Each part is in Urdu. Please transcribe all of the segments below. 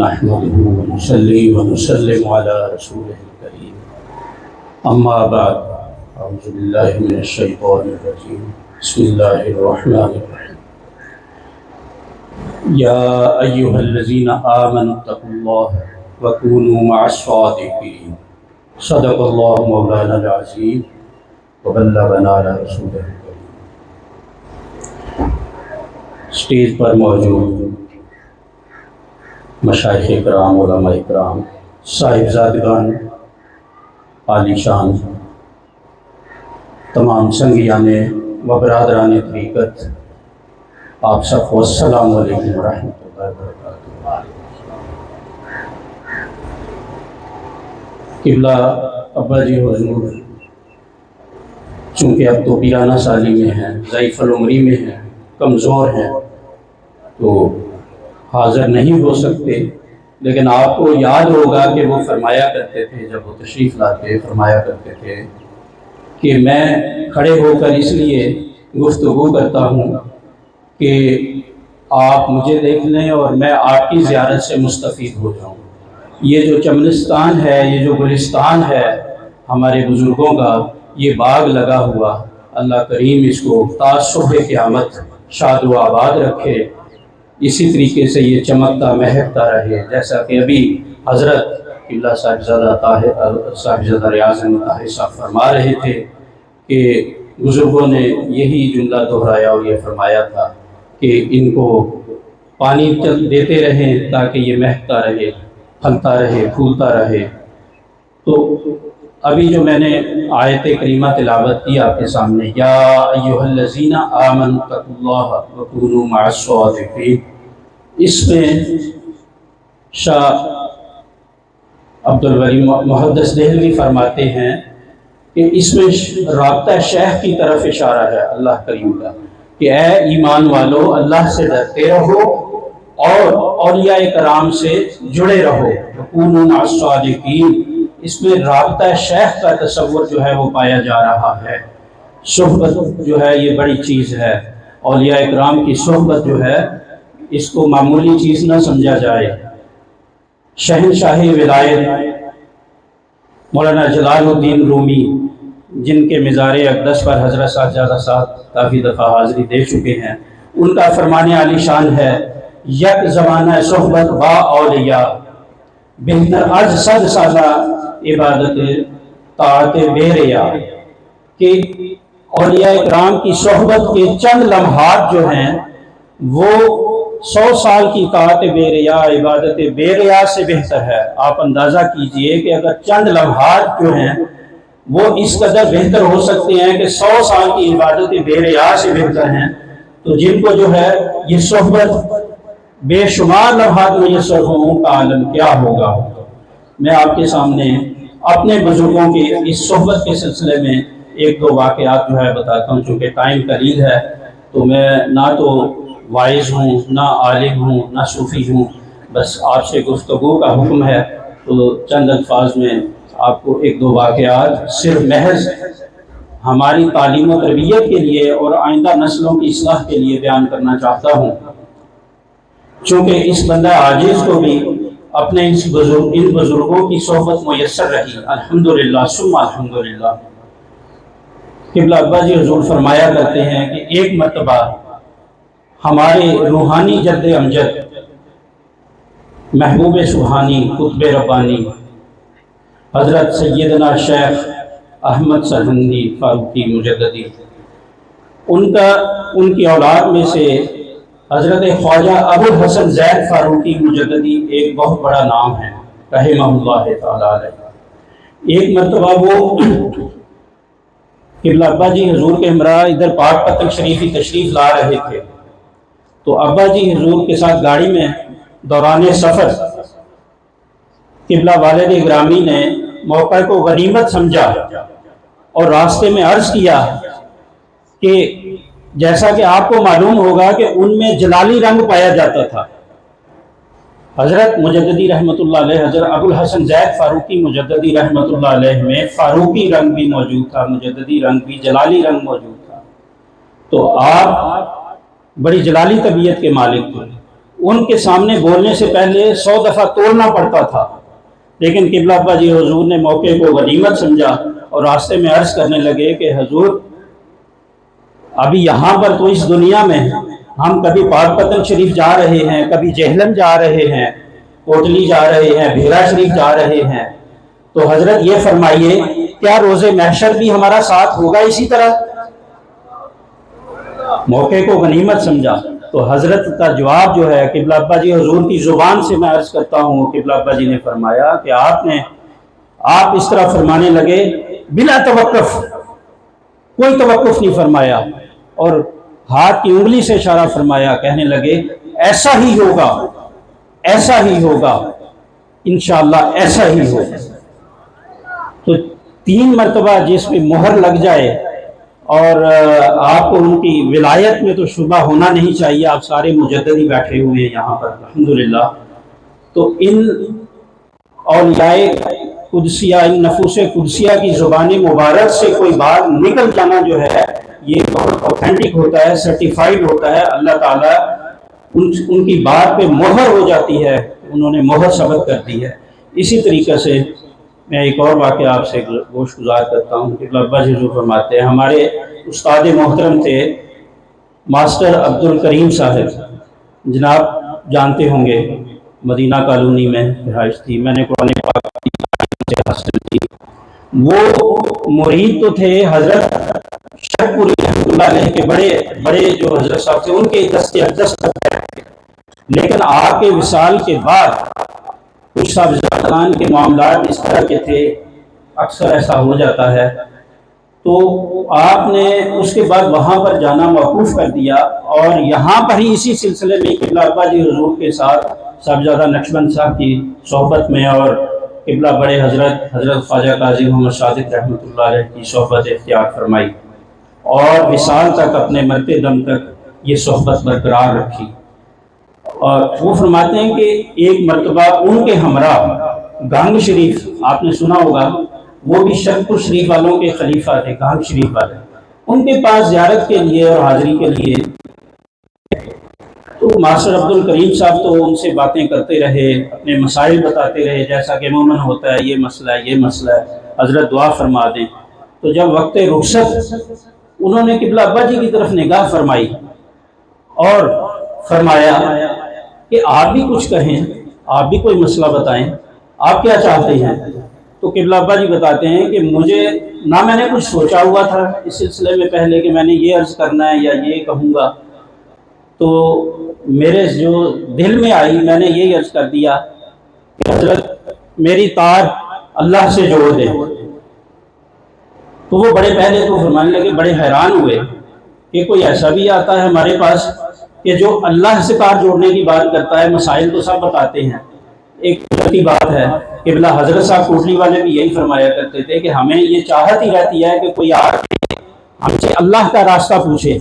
نحمده ونصلي ونسلم على رسوله الكريم اما بعد اعوذ بالله من الشيطان الرجيم بسم الله الرحمن الرحيم يا ايها الذين امنوا اتقوا الله وكونوا مع الصادقين صدق الله مولانا العظيم وبلغنا رسوله الكريم۔ اسٹیج پر موجود مشائخ کرام، علماء کرام، صاحبزادگان عالی شان، تمام سنگیان و برادران طریقت، آپ سب کو السلام علیکم ورحمۃ اللہ وبرکاتہ۔ قبلہ ابا جی حضور چونکہ اب تو پیرانہ سالی میں ہیں، ضعیف العمری میں ہیں، کمزور ہیں، تو حاضر نہیں ہو سکتے، لیکن آپ کو یاد ہوگا کہ وہ فرمایا کرتے تھے، جب وہ تشریف لاتے فرمایا کرتے تھے کہ میں کھڑے ہو کر اس لیے گفتگو کرتا ہوں کہ آپ مجھے دیکھ لیں اور میں آپ کی زیارت سے مستفید ہو جاؤں۔ یہ جو چمنستان ہے، یہ جو گلستان ہے ہمارے بزرگوں کا، یہ باغ لگا ہوا، اللہ کریم اس کو تا صبح قیامت شاد و آباد رکھے، اسی طریقے سے یہ چمکتا مہکتا رہے، جیسا کہ ابھی حضرت قبلہ صاحبزادہ ریاض احمد طاہر صاحب فرما رہے تھے کہ بزرگوں نے یہی جملہ دہرایا اور یہ فرمایا تھا کہ ان کو پانی دیتے رہیں تاکہ یہ مہکتا رہے، پھلتا رہے، پھولتا رہے۔ تو ابھی جو میں نے آیت کریمہ تلاوت کی آپ کے سامنے، یا ایھا الذین آمنوا اتقوا اللہ وکونوا مع الصادقین، اس میں شاہ عبدالولی محدث دہلوی فرماتے ہیں کہ اس میں رابطہ شیخ کی طرف اشارہ ہے اللہ کریم کا، کہ اے ایمان والو اللہ سے ڈرتے رہو اور اولیاء کرام سے جڑے رہو، وکونوا مع الصادقین، اس میں رابطہ شیخ کا تصور جو ہے وہ پایا جا رہا ہے۔ صحبت جو ہے یہ بڑی چیز ہے، اولیاء کرام کی صحبت جو ہے اس کو معمولی چیز نہ سمجھا جائے۔ شہنشاہی ولایت مولانا جلال الدین رومی، جن کے مزار اقدس پر حضرت صاحبزادہ صاحب کافی دفعہ حاضری دے چکے ہیں، ان کا فرمان عالی شان ہے، یک زمانہ صحبت با اولیاء، بہتر از صد سالہ عبادت طاعت بے ریا، کہ اولیاء اکرام کی صحبت کے چند لمحات جو ہیں وہ 100 سال کی طاعت بے ریا، عبادت بے ریا سے بہتر ہے۔ آپ اندازہ کیجئے کہ اگر چند لمحات جو ہیں وہ اس قدر بہتر ہو سکتے ہیں کہ 100 سال کی عبادت بے ریا سے بہتر ہیں، تو جن کو جو ہے یہ صحبت بے شمار لمحات میسر ہوں، ان کا عالم کیا ہوگا۔ میں آپ کے سامنے اپنے بزرگوں کی اس صحبت کے سلسلے میں ایک دو واقعات جو ہے بتاتا ہوں، چونکہ ٹائم قلیل ہے، تو میں نہ تو واعظ ہوں، نہ عالم ہوں، نہ صوفی ہوں، بس آپ سے گفتگو کا حکم ہے، تو چند الفاظ میں آپ کو ایک دو واقعات صرف محض ہماری تعلیم و تربیت کے لیے اور آئندہ نسلوں کی اصلاح کے لیے بیان کرنا چاہتا ہوں، چونکہ اس بندہ عاجز کو بھی اپنے ان بزرگوں کی صحبت میسر رہی، الحمدللہ ثم الحمدللہ۔ قبلہ ابا جی حضور فرمایا کرتے ہیں کہ ایک مرتبہ ہمارے روحانی جد امجد محبوب سبحانی قطب ربانی حضرت سیدنا شیخ احمد سرہندی فاروقی مجددی، ان کی اولاد میں سے حضرت خواجہ ابوالحسن زید فاروقی مجددی ایک بہت بڑا نام ہے رحمہ اللہ تعالی علیہ۔ ایک مرتبہ وہ قبلہ ابا جی حضور کے ہمراہ ادھر پاک پتن شریفی تشریف لا رہے تھے، تو ابا جی حضور کے ساتھ گاڑی میں دوران سفر قبلہ والد گرامی نے موقع کو غنیمت سمجھا اور راستے میں عرض کیا کہ جیسا کہ آپ کو معلوم ہوگا کہ ان میں جلالی رنگ پایا جاتا تھا، حضرت مجددی رحمۃ اللہ علیہ، حضرت ابوالحسن زید فاروقی مجددی رحمۃ اللہ علیہ میں فاروقی رنگ بھی موجود تھا، مجددی رنگ بھی، جلالی رنگ موجود تھا، تو آپ بڑی جلالی طبیعت کے مالک تھے، ان کے سامنے بولنے سے پہلے 100 دفعہ توڑنا پڑتا تھا، لیکن قبلہ ابا جی حضور نے موقع کو غنیمت سمجھا اور راستے میں عرض کرنے لگے کہ حضور ابھی یہاں پر تو اس دنیا میں ہم کبھی پاک پتن شریف جا رہے ہیں، کبھی جہلم جا رہے ہیں، کوٹلی جا رہے ہیں، بھیرا شریف جا رہے ہیں، تو حضرت یہ فرمائیے کیا روز محشر بھی ہمارا ساتھ ہوگا اسی طرح؟ موقع کو غنیمت سمجھا۔ تو حضرت کا جواب جو ہے قبلہ ابا جی حضور کی زبان سے میں عرض کرتا ہوں، قبلہ ابا جی نے فرمایا کہ آپ اس طرح فرمانے لگے بلا توقف، کوئی توقف نہیں فرمایا، اور ہاتھ کی انگلی سے اشارہ فرمایا، کہنے لگے ایسا ہی ہوگا، ایسا ہی ہوگا، انشاءاللہ ایسا ہی ہوگا۔ تو 3 مرتبہ جس پہ مہر لگ جائے اور آپ کو ان کی ولایت میں تو شبہ ہونا نہیں چاہیے، آپ سارے مجددی بیٹھے ہوئے ہیں یہاں پر الحمدللہ، تو ان اولیاء قدسیہ، ان نفوس قدسیہ کی زبان مبارک سے کوئی بات نکل جانا جو ہے یہ بہت اوتھینٹک ہوتا ہے، سرٹیفائیڈ ہوتا ہے، اللہ تعالیٰ ان کی بات پہ مہر ہو جاتی ہے، انہوں نے مہر ثبت کر دی ہے۔ اسی طریقے سے میں ایک اور واقعہ آپ سے گوش گزار کرتا ہوں کہ ابا جی جو فرماتے ہیں، ہمارے استاد محترم تھے ماسٹر عبد الکریم صاحب، جناب جانتے ہوں گے، مدینہ کالونی میں رہائش تھی، میں نے قرآن پاک سے حاصل کی۔ وہ مرید تو تھے حضرت شیخ پوری رحمۃ اللہ علیہ کے بڑے جو حضرت صاحب تھے، ان کے دست اقدس تک، لیکن آپ کے وصال کے بعد کچھ صاحبزادگان کے معاملات اس طرح کے تھے، اکثر ایسا ہو جاتا ہے، تو آپ نے اس کے بعد وہاں پر جانا موقوف کر دیا، اور یہاں پر ہی اسی سلسلے میں قبلہ ابا جی حضور کے ساتھ صاحبزادہ نقشبند صاحب کی صحبت میں اور قبلہ بڑے حضرت خواجہ قاضی محمد صادق رحمۃ اللہ علیہ کی صحبت اختیار فرمائی، اور وصال تک، اپنے مرتے دم تک یہ صحبت برقرار رکھی۔ اور وہ فرماتے ہیں کہ ایک مرتبہ ان کے ہمراہ گانگ شریف، آپ نے سنا ہوگا، وہ بھی شرپور شریف والوں کے خلیفہ تھے، گانگ شریف والے، ان کے پاس زیارت کے لیے اور حاضری کے لیے، تو ماسٹر عبد الکریم صاحب تو ان سے باتیں کرتے رہے، اپنے مسائل بتاتے رہے، جیسا کہ عموماً ہوتا ہے، یہ مسئلہ ہے، یہ مسئلہ ہے، حضرت دعا فرما دیں۔ تو جب وقت رخصت، انہوں نے قبلہ ابا جی کی طرف نگاہ فرمائی اور فرمایا کہ آپ بھی کچھ کہیں، آپ بھی کوئی مسئلہ بتائیں، آپ کیا چاہتے ہیں؟ تو قبلہ ابا جی بتاتے ہیں کہ مجھے نہ میں نے کچھ سوچا ہوا تھا اس سلسلے میں پہلے کہ میں نے یہ عرض کرنا ہے یا یہ کہوں گا، تو میرے جو دل میں آئی میں نے یہ عرض کر دیا کہ حضرت میری تار اللہ سے جوڑ دیں۔ تو وہ بڑے پہلے تو فرمانے لگے، بڑے حیران ہوئے کہ کوئی ایسا بھی آتا ہے ہمارے پاس کہ جو اللہ سے تار جوڑنے کی بات کرتا ہے، مسائل تو سب بتاتے ہیں۔ ایک قدرتی بات ہے، قبلہ حضرت صاحب کوٹلی والے بھی یہی فرمایا کرتے تھے کہ ہمیں یہ چاہت ہی رہتی ہے کہ کوئی آ کے ہم سے اللہ کا راستہ پوچھے۔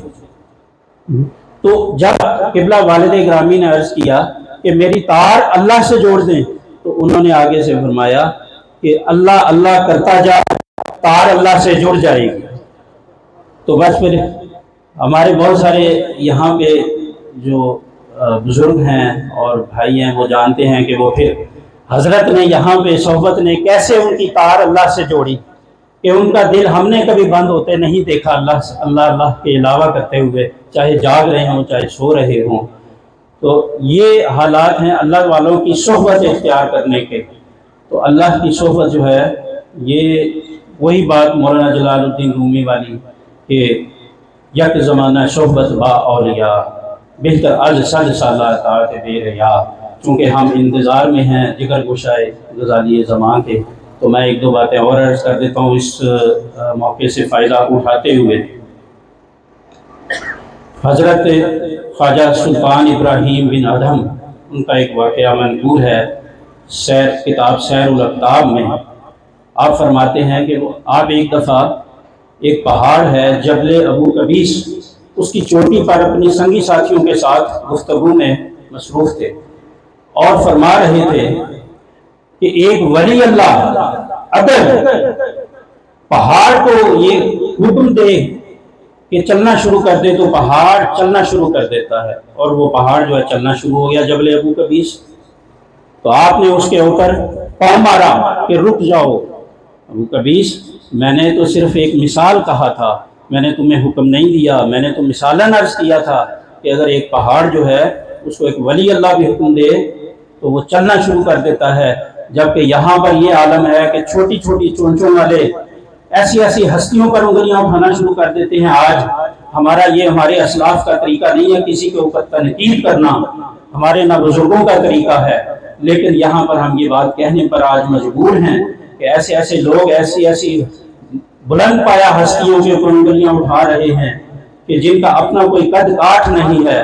تو جب قبلہ والد گرامی نے عرض کیا کہ میری تار اللہ سے جوڑ دیں، تو انہوں نے آگے سے فرمایا کہ اللہ اللہ کرتا جا، تار اللہ سے جڑ جائے گی۔ تو بس پھر ہمارے بہت سارے یہاں پہ جو بزرگ ہیں اور بھائی ہیں وہ جانتے ہیں کہ وہ پھر حضرت نے یہاں پہ صحبت نے کیسے ان کی تار اللہ سے جوڑی، کہ ان کا دل ہم نے کبھی بند ہوتے نہیں دیکھا اللہ اللہ کے علاوہ کرتے ہوئے، چاہے جاگ رہے ہوں چاہے سو رہے ہوں۔ تو یہ حالات ہیں اللہ والوں کی صحبت اختیار کرنے کے۔ تو اللہ کی صحبت جو ہے یہ وہی بات مولانا جلال الدین رومی والی کہ یک زمانہ صحبت با اولیاء، بہتر از 100 سالہ اطاعت بے ریا۔ چونکہ ہم انتظار میں ہیں جگر گشائے غزالی زمان کے، تو میں ایک دو باتیں اور عرض کر دیتا ہوں اس موقع سے فائدہ اٹھاتے ہوئے۔ حضرت خواجہ سلطان ابراہیم بن ادھم، ان کا ایک واقعہ منقول ہے کتاب سیر الاقطاب میں۔ آپ فرماتے ہیں کہ آپ ایک دفعہ ایک پہاڑ ہے جبل ابو قبیس، اس کی چوٹی پر اپنی سنگی ساتھیوں کے ساتھ گفتگو میں مصروف تھے، اور فرما رہے تھے کہ ایک ولی اللہ اگر پہاڑ کو یہ حکم دے کہ چلنا شروع کر دے تو پہاڑ چلنا شروع کر دیتا ہے، اور وہ پہاڑ جو ہے چلنا شروع ہو گیا جبل ابو قبیس۔ تو آپ نے اس کے اوپر پاؤں مارا کہ رک جاؤ ابو قبیس، میں نے تو صرف ایک مثال کہا تھا، میں نے تمہیں حکم نہیں دیا، میں نے تو مثالاً عرض کیا تھا کہ اگر ایک پہاڑ جو ہے اس کو ایک ولی اللہ بھی حکم دے تو وہ چلنا شروع کر دیتا ہے، جبکہ یہاں پر یہ عالم ہے کہ چھوٹی چھوٹی چونچوں والے ایسی ایسی ہستیوں پر انگلیاں اٹھانا شروع کر دیتے ہیں۔ آج ہمارے اسلاف کا طریقہ نہیں ہے کسی کے اوپر تنقید کرنا، ہمارے نہ بزرگوں کا طریقہ ہے، لیکن یہاں پر ہم یہ بات کہنے پر آج مجبور ہیں کہ ایسے ایسے لوگ ایسی بلند پایا ہستیوں کے اوپر انگلیاں اٹھا رہے ہیں کہ جن کا اپنا کوئی قد کاٹ نہیں ہے،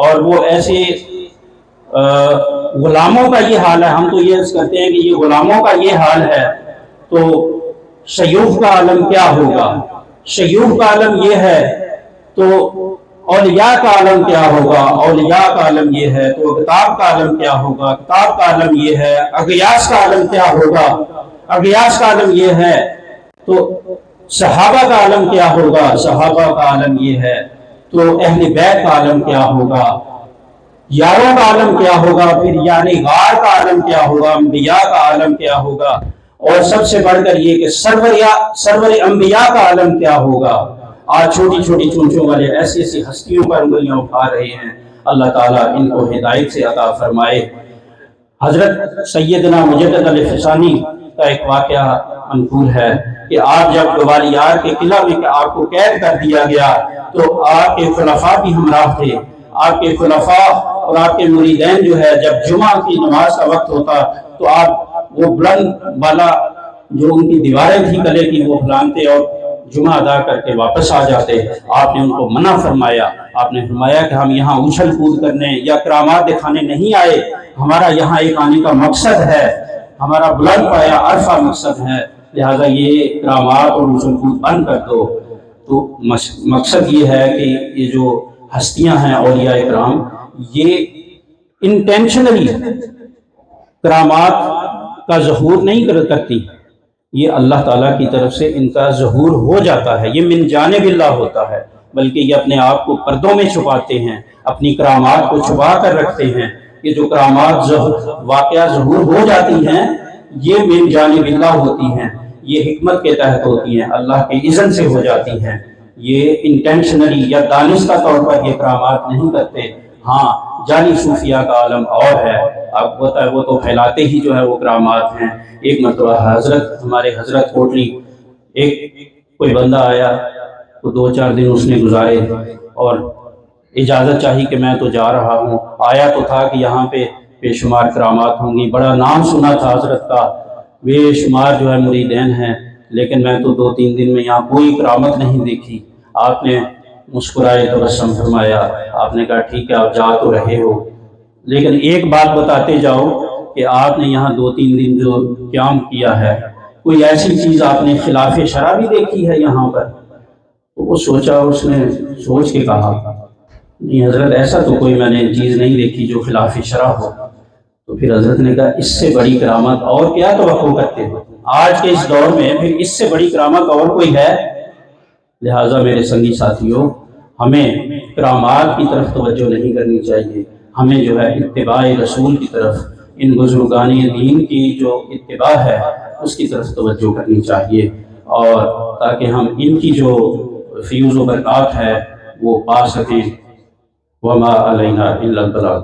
اور وہ ایسے غلاموں کا یہ حال ہے۔ ہم تو یہ کہتے ہیں کہ یہ غلاموں کا یہ حال ہے، تو شیوخ کا عالم کیا ہوگا؟ شیوخ کا عالم یہ ہے تو اولیاء کا عالم کیا ہوگا؟ اولیاء کا عالم یہ ہے تو کتاب کا عالم کیا ہوگا؟ کتاب کا عالم یہ ہے۔ اغیاث کا عالم کیا ہوگا؟ اغیاث کا عالم یہ ہے تو صحابہ کا عالم کیا ہوگا؟ صحابہ کا عالم یہ ہے تو اہل بیت کا عالم کیا ہوگا؟ یاروں کا عالم کیا ہوگا؟ پھر یعنی غار کا عالم کیا ہوگا؟ انبیاء کا عالم کیا ہوگا؟ اور سب سے بڑھ کر یہ کہ سرور انبیاء کا عالم کیا ہوگا؟ آج چھوٹی چھوٹی چونچوں والے ایسی ایسی ہستیوں پر انگلیاں اٹھا رہے ہیں۔ اللہ تعالیٰ ان کو ہدایت سے عطا فرمائے۔ حضرت سیدنا مجدد الفسانی کا ایک واقعہ منقول ہے کہ آپ جب گوالیار کے قلعہ میں آپ کو قید کر دیا گیا تو آپ کے خلفاء بھی ہمراہ تھے۔ آپ کے خلفاء اور آپ کے مریدین جو ہے جب جمعہ کی نماز کا وقت ہوتا تو آپ وہ بلند بالا جو ان کی دیواریں تھیں قلعے کی وہ بلانتے اور جمعہ ادا کر کے واپس آ جاتے۔ آپ نے ان کو منع فرمایا، آپ نے فرمایا کہ ہم یہاں اچھل کود کرنے یا کرامات دکھانے نہیں آئے، ہمارا یہاں ایک آنے کا مقصد ہے، ہمارا بلند پایا عرفہ مقصد ہے، لہذا یہ کرامات اور اچھل کود بند کر دو۔ تو مقصد یہ ہے کہ یہ جو ہستیاں ہیں اولیاء کرام، یہ انٹینشنلی کرامات کا ظہور نہیں کرتی، یہ اللہ تعالیٰ کی طرف سے ان کا ظہور ہو جاتا ہے، یہ من جانب اللہ ہوتا ہے، بلکہ یہ اپنے آپ کو پردوں میں چھپاتے ہیں، اپنی کرامات کو چھپا کر رکھتے ہیں۔ یہ جو کرامات واقعہ ظہور ہو جاتی ہیں یہ من جانب اللہ ہوتی ہیں، یہ حکمت کے تحت ہوتی ہیں، اللہ کے اذن سے ہو جاتی ہیں، یہ انٹینشنلی یا دانستہ طور پر یہ کرامات نہیں کرتے۔ ہاں جعلی صوفیہ کا عالم اور ہے، اب پتہ ہے وہ تو پھیلاتے ہی جو ہے وہ کرامات ہیں۔ ایک مرتبہ ہمارے حضرت کوٹلی ایک کوئی بندہ آیا تو 2-4 دن اس نے گزارے اور اجازت چاہی کہ میں تو جا رہا ہوں، آیا تو تھا کہ یہاں پہ بے شمار کرامات ہوں گی، بڑا نام سنا تھا حضرت کا، بے شمار جو ہے مریدین ہیں، لیکن میں تو 2-3 دن میں یہاں کوئی کرامت نہیں دیکھی۔ آپ نے مسکرائے تبسم فرمایا، آپ نے کہا ٹھیک ہے آپ جا تو رہے ہو، لیکن ایک بات بتاتے جاؤ کہ آپ نے یہاں 2-3 دن جو قیام کیا ہے کوئی ایسی چیز آپ نے خلاف شرع بھی دیکھی ہے یہاں پر؟ تو وہ سوچا، اس نے سوچ کے کہا نہیں حضرت ایسا تو کوئی میں نے چیز نہیں دیکھی جو خلاف شرع ہو۔ تو پھر حضرت نے کہا اس سے بڑی کرامت اور کیا توقع کرتے ہو؟ آج کے اس دور میں پھر اس سے بڑی کرامت اور کوئی ہے؟ لہٰذا میرے سنگی ساتھیوں، ہمیں کرامات کی طرف توجہ نہیں کرنی چاہیے، ہمیں جو ہے اتباع رسول کی طرف، ان بزرگان دین کی جو اتباع ہے اس کی طرف توجہ کرنی چاہیے، اور تاکہ ہم ان کی جو فیوز و برکات ہے وہ پا سکیں۔ وما علینا الا البلاغ۔